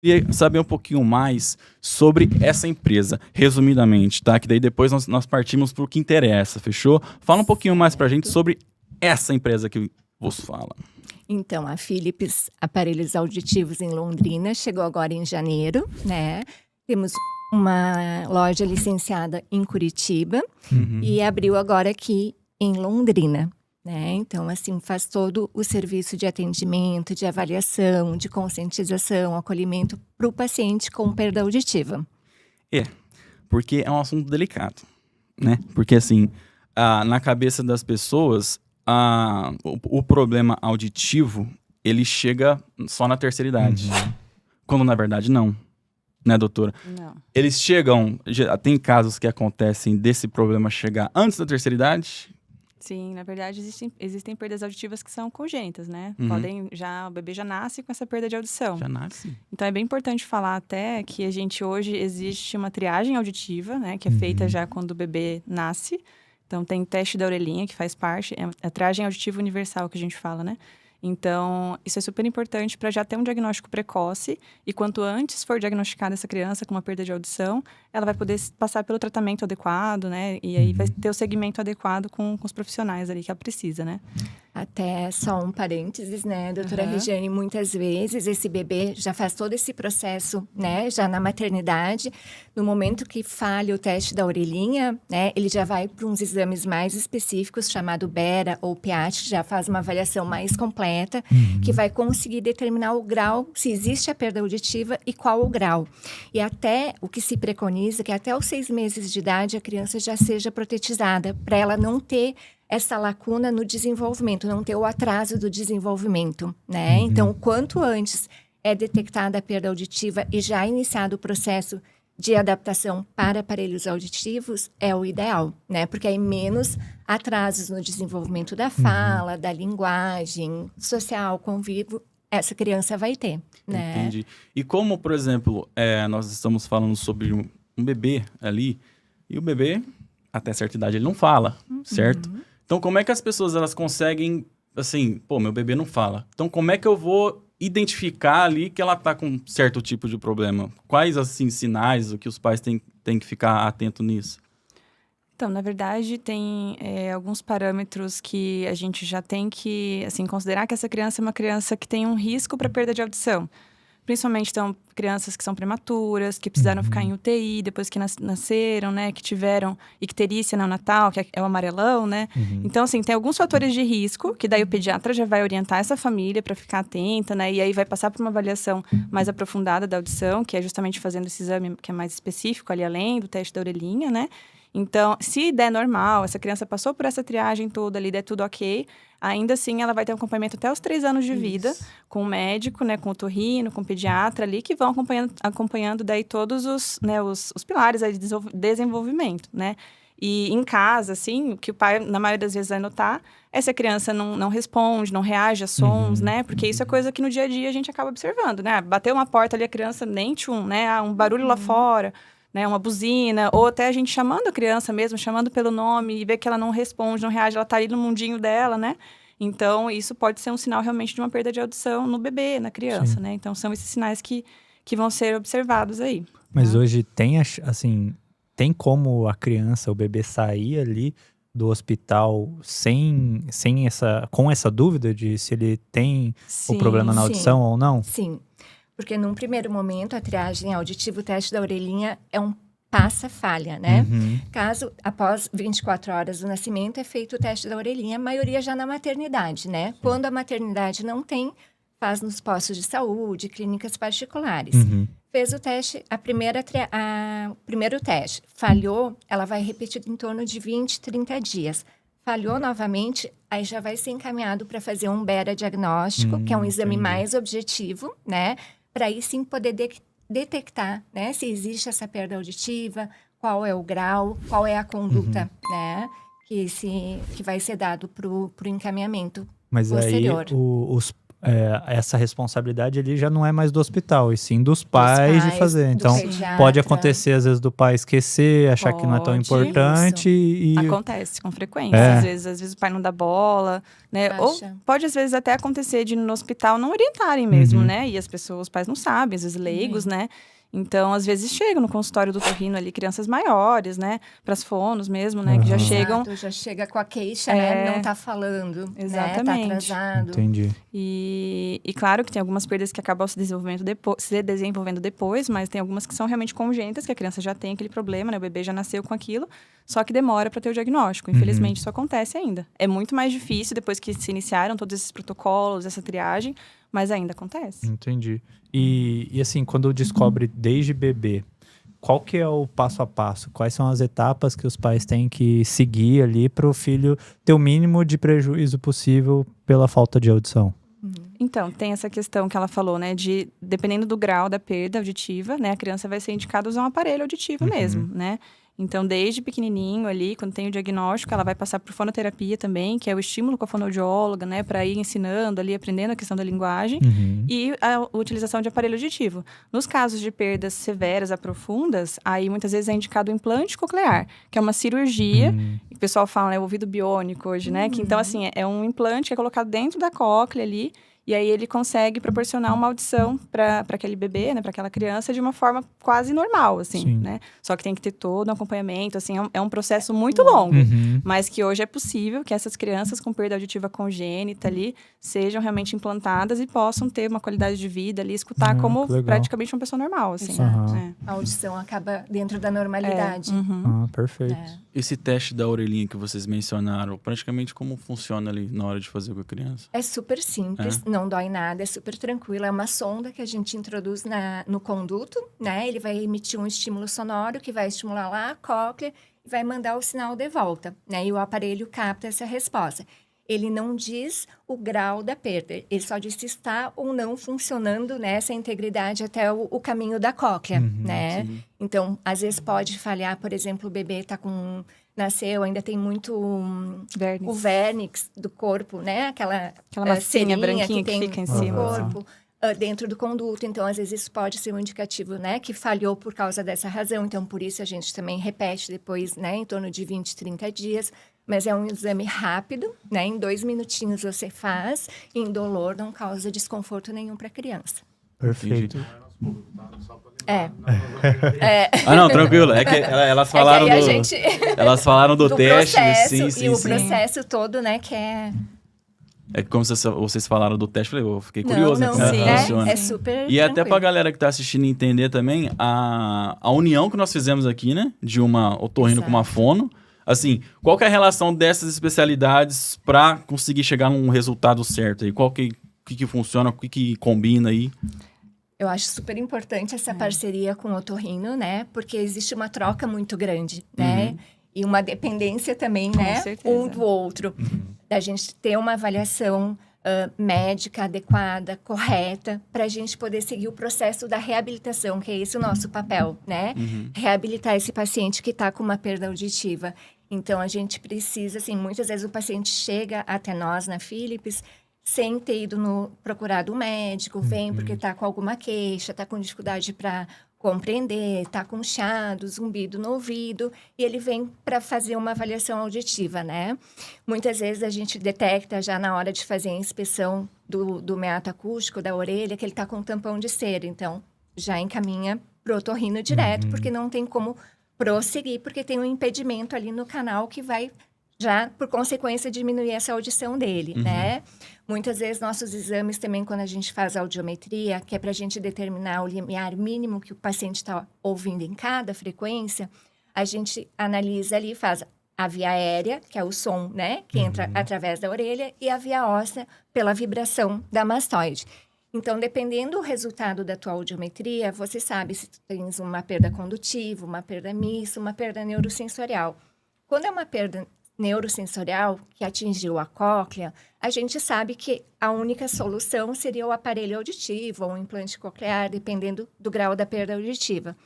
Queria saber um pouquinho mais sobre essa empresa, resumidamente, tá? Que daí depois nós partimos pro que interessa, fechou? Fala um pouquinho mais pra gente sobre essa empresa que vos fala. Então, a Philips Aparelhos Auditivos em Londrina chegou agora em janeiro, né? Temos uma loja licenciada em Curitiba e abriu agora aqui em Londrina, né? Então, assim, faz todo o serviço de atendimento, de avaliação, de conscientização, acolhimento para o paciente com perda auditiva. Porque é um assunto delicado, né? Porque, assim, na cabeça das pessoas, o problema auditivo, ele chega só na terceira idade. Quando, na verdade, não. Né, doutora? Não. Eles chegam... Tem casos que acontecem desse problema chegar antes da terceira idade? Sim, na verdade, existem perdas auditivas que são congênitas, né? O bebê já nasce com essa perda de audição. Já nasce. Então, é bem importante falar até que a gente hoje existe uma triagem auditiva, né? Que é feita já quando o bebê nasce. Então, tem teste da orelhinha, que faz parte. É a triagem auditiva universal que a gente fala, né? Então, isso é super importante para já ter um diagnóstico precoce. E quanto antes for diagnosticada essa criança com uma perda de audição, ela vai poder passar pelo tratamento adequado, né? E aí vai ter o segmento adequado com os profissionais ali que ela precisa, né? Até só um parênteses, né, doutora Regiane? Muitas vezes esse bebê já faz todo esse processo, né, já na maternidade. No momento que falha o teste da orelhinha, né, ele já vai para uns exames mais específicos, chamado BERA ou PEAT, que já faz uma avaliação mais completa, que vai conseguir determinar o grau, se existe a perda auditiva e qual o grau. E até o que se preconiza, que até os 6 meses de idade a criança já seja protetizada, para ela não ter essa lacuna no desenvolvimento, não ter o atraso do desenvolvimento, né? Então, quanto antes é detectada a perda auditiva e já iniciado o processo de adaptação para aparelhos auditivos, é o ideal, né? Porque aí menos atrasos no desenvolvimento da fala, da linguagem, social, convívio, essa criança vai ter, né? Entendi. E como, por exemplo, nós estamos falando sobre um bebê ali, e o bebê, até certa idade, ele não fala, certo? Então, como é que as pessoas elas conseguem, assim, pô, meu bebê não fala. Então, como é que eu vou identificar ali que ela tá com certo tipo de problema? Quais, assim, sinais, o que os pais têm que ficar atento nisso? Então, na verdade, tem alguns parâmetros que a gente já tem que, assim, considerar que essa criança é uma criança que tem um risco para perda de audição. Principalmente, então, crianças que são prematuras, que precisaram ficar em UTI depois que nasceram, né? Que tiveram icterícia neonatal, que é o amarelão, né? Então, assim, tem alguns fatores de risco, que daí o pediatra já vai orientar essa família para ficar atenta, né? E aí vai passar por uma avaliação mais aprofundada da audição, que é justamente fazendo esse exame que é mais específico, ali além do teste da orelhinha, né? Então, se der normal, essa criança passou por essa triagem toda ali, der tudo ok, ainda assim ela vai ter um acompanhamento até os 3 anos de vida, com o médico, né, com o otorrino, com o pediatra ali, que vão acompanhando daí todos os pilares aí de desenvolvimento, né? E em casa, assim, o que o pai, na maioria das vezes, vai notar é se a criança não responde, não reage a sons, né? Porque isso é coisa que no dia a dia a gente acaba observando, né? Bateu uma porta ali, a criança nem tchum, né? Um barulho lá fora, né, uma buzina, ou até a gente chamando a criança mesmo, chamando pelo nome e ver que ela não responde, não reage, ela tá ali no mundinho dela, né? Então, isso pode ser um sinal realmente de uma perda de audição no bebê, na criança, né? Então, são esses sinais que vão ser observados aí. Mas hoje tem, assim, tem como a criança, o bebê sair ali do hospital com essa dúvida de se ele tem o problema na audição ou não? Sim. Porque num primeiro momento, a triagem auditiva, o teste da orelhinha é um passa-falha, né? Caso, após 24 horas do nascimento, é feito o teste da orelhinha, a maioria já na maternidade, né? Quando a maternidade não tem, faz nos postos de saúde, clínicas particulares. Fez o teste, o primeiro teste, falhou, ela vai repetir em torno de 20, 30 dias. Falhou novamente, aí já vai ser encaminhado para fazer um BERA diagnóstico, que é um exame mais objetivo, né? Para aí sim poder detectar, né, se existe essa perda auditiva, qual é o grau, qual é a conduta, né, que vai ser dado para o encaminhamento Mas posterior. aí essa responsabilidade ali já não é mais do hospital, e sim dos pais de fazer. do Então, pediatra. pode acontecer, às vezes, do pai esquecer, achar que não é tão Pode. importante e... Acontece com frequência. É. Às vezes o pai não dá bola, né? Ou Acha. pode, às vezes, até acontecer de no hospital não orientarem mesmo, Uhum. né? E os pais não sabem, às vezes leigos, né? Então, às vezes, chegam no consultório do otorrino ali crianças maiores, né? Para as fonos mesmo, né? Que já Uhum. chegam. Exato, já chega com a queixa, né? Não tá falando, né? Exatamente. Tá atrasado. Entendi. E claro que tem algumas perdas que acabam se desenvolvendo depois, mas tem algumas que são realmente congênitas, que a criança já tem aquele problema, né? O bebê já nasceu com aquilo, só que demora para ter o diagnóstico. Infelizmente, isso acontece ainda. É muito mais difícil depois que se iniciaram todos esses protocolos, essa triagem, mas ainda acontece. Entendi. E assim, quando descobre desde bebê, qual que é o passo a passo? Quais são as etapas que os pais têm que seguir ali para o filho ter o mínimo de prejuízo possível pela falta de audição? Então, tem essa questão que ela falou, né? De, dependendo do grau da perda auditiva, né? A criança vai ser indicada usar um aparelho auditivo mesmo, né? Então, desde pequenininho ali, quando tem o diagnóstico, ela vai passar por fonoterapia também, que é o estímulo com a fonoaudióloga, né? Para ir ensinando ali, aprendendo a questão da linguagem. E a utilização de aparelho auditivo. Nos casos de perdas severas a profundas, aí muitas vezes é indicado o implante coclear, que é uma cirurgia, que o pessoal fala, né? O ouvido biônico hoje, né? Que, então, assim, é um implante que é colocado dentro da cóclea ali, e aí ele consegue proporcionar uma audição para aquele bebê, né, para aquela criança, de uma forma quase normal, assim, Sim. né? Só que tem que ter todo um acompanhamento, assim, é um processo muito longo, mas que hoje é possível que essas crianças com perda auditiva congênita ali sejam realmente implantadas e possam ter uma qualidade de vida ali, escutar como que legal. praticamente uma pessoa normal, assim. Exato. né? A audição acaba dentro da normalidade. Perfeito. Esse teste da orelhinha que vocês mencionaram, praticamente como funciona ali na hora de fazer com a criança? É super simples, não dói nada, é super tranquilo. É uma sonda que a gente introduz no conduto, né? Ele vai emitir um estímulo sonoro que vai estimular lá a cóclea e vai mandar o sinal de volta, né? E o aparelho capta essa resposta. Ele não diz o grau da perda, ele só diz se está ou não funcionando nessa integridade até o caminho da cóclea, né? sim. Então, às vezes pode falhar, por exemplo, o bebê nasceu, ainda tem muito Vernix. o vernix do corpo, né? Aquela massinha cerinha branquinha que tem fica em no cima, corpo, dentro do conduto. Então, às vezes, isso pode ser um indicativo, né? Que falhou por causa dessa razão. Então, por isso, a gente também repete depois, né? Em torno de 20, 30 dias. Mas é um exame rápido, né? Em 2 minutinhos você faz. Indolor, não causa desconforto nenhum para a criança. Perfeito. Ah, não, tranquilo. É que elas falaram É que aí a gente... Elas falaram do teste, processo, sim. e o processo todo, né? Que é... É que como vocês falaram do teste, eu fiquei curioso, né? Como sim. funciona. É super E até pra tranquilo. galera que tá assistindo entender também, a união que nós fizemos aqui, né? De uma otorrino com uma fono. Assim, qual que é a relação dessas especialidades pra conseguir chegar num resultado certo aí? Qual que funciona, o que combina aí? Eu acho super importante essa parceria com o otorrino, né? Porque existe uma troca muito grande, né? E uma dependência também, né? certeza. Um do outro. Da gente ter uma avaliação médica adequada, correta, para a gente poder seguir o processo da reabilitação, que é esse o nosso papel, né? Reabilitar esse paciente que está com uma perda auditiva. Então, a gente precisa, assim, muitas vezes o paciente chega até nós na Philips sem ter ido procurado um médico, vem porque está com alguma queixa, está com dificuldade para compreender, está com chiado, zumbido no ouvido, e ele vem para fazer uma avaliação auditiva, né? Muitas vezes a gente detecta já na hora de fazer a inspeção do meato acústico da orelha que ele está com um tampão de cera, então já encaminha para o otorrino direto, porque não tem como prosseguir, porque tem um impedimento ali no canal que vai já, por consequência, diminuir essa audição dele, né? Muitas vezes, nossos exames também, quando a gente faz a audiometria, que é para a gente determinar o limiar mínimo que o paciente está ouvindo em cada frequência, a gente analisa ali, faz a via aérea, que é o som, né? Que entra através da orelha, e a via óssea, pela vibração da mastoide. Então, dependendo do resultado da tua audiometria, você sabe se tu tens uma perda condutiva, uma perda mista, uma perda neurosensorial. Quando é uma perda neurosensorial que atingiu a cóclea, a gente sabe que a única solução seria o aparelho auditivo ou um implante coclear, dependendo do grau da perda auditiva.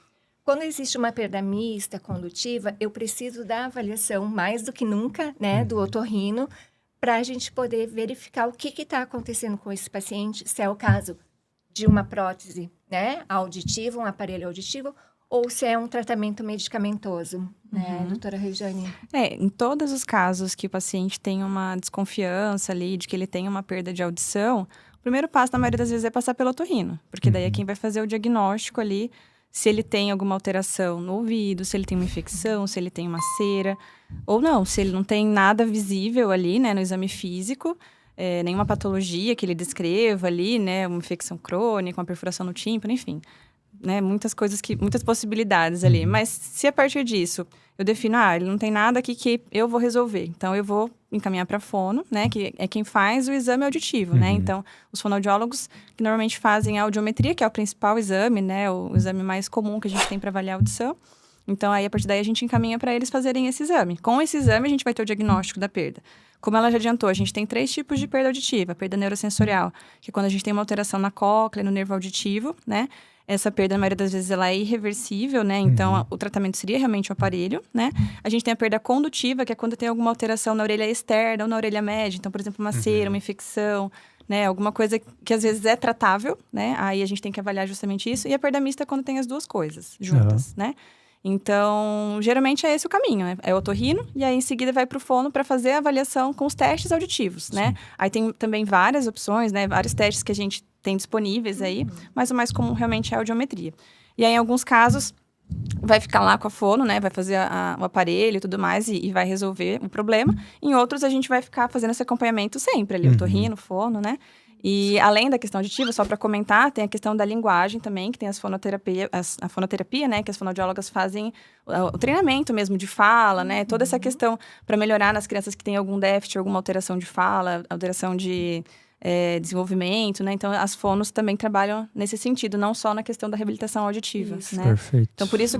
Quando existe uma perda mista, condutiva, eu preciso da avaliação mais do que nunca, né, do otorrino, para a gente poder verificar o que está acontecendo com esse paciente, se é o caso de uma prótese, né, auditiva, um aparelho auditivo, ou se é um tratamento medicamentoso, né, doutora Regiane? Em todos os casos que o paciente tem uma desconfiança ali de que ele tem uma perda de audição, o primeiro passo, na maioria das vezes, é passar pelo otorrino, porque daí é quem vai fazer o diagnóstico ali, se ele tem alguma alteração no ouvido, se ele tem uma infecção, se ele tem uma cera, ou não, se ele não tem nada visível ali, né, no exame físico, nenhuma patologia que ele descreva ali, né, uma infecção crônica, uma perfuração no tímpano, enfim, né, muitas possibilidades ali. Mas se a partir disso eu defino, ele não tem nada aqui que eu vou resolver, então eu vou encaminhar para fono, né, que é quem faz o exame auditivo, né? Então, os fonoaudiólogos que normalmente fazem a audiometria, que é o principal exame, né, o exame mais comum que a gente tem para avaliar a audição. Então, aí, a partir daí, a gente encaminha para eles fazerem esse exame. Com esse exame, a gente vai ter o diagnóstico da perda. Como ela já adiantou, a gente tem 3 tipos de perda auditiva. A perda neurosensorial, que é quando a gente tem uma alteração na cóclea, no nervo auditivo, né? Essa perda, na maioria das vezes, ela é irreversível, né? Então, o tratamento seria realmente o aparelho, né? A gente tem a perda condutiva, que é quando tem alguma alteração na orelha externa ou na orelha média. Então, por exemplo, uma cera, uma infecção, né? Alguma coisa que, às vezes, é tratável, né? Aí, a gente tem que avaliar justamente isso. E a perda mista é quando tem as duas coisas juntas, né? Então, geralmente é esse o caminho, né? É o otorrino, e aí em seguida vai para o fono para fazer a avaliação com os testes auditivos, né? Aí tem também várias opções, né? Vários testes que a gente tem disponíveis aí, mas o mais comum realmente é a audiometria. E aí, em alguns casos, vai ficar lá com a fono, né? Vai fazer o aparelho e tudo mais e vai resolver o problema. Em outros, a gente vai ficar fazendo esse acompanhamento sempre ali, otorrino, fono, né? E além da questão auditiva, só para comentar, tem a questão da linguagem também, que tem a fonoterapia, né, que as fonoaudiólogas fazem o treinamento mesmo de fala, né, toda essa questão para melhorar nas crianças que têm algum déficit, alguma alteração de fala, alteração de desenvolvimento, né, então as fonos também trabalham nesse sentido, não só na questão da reabilitação auditiva, Isso. né. Perfeito. Então, por isso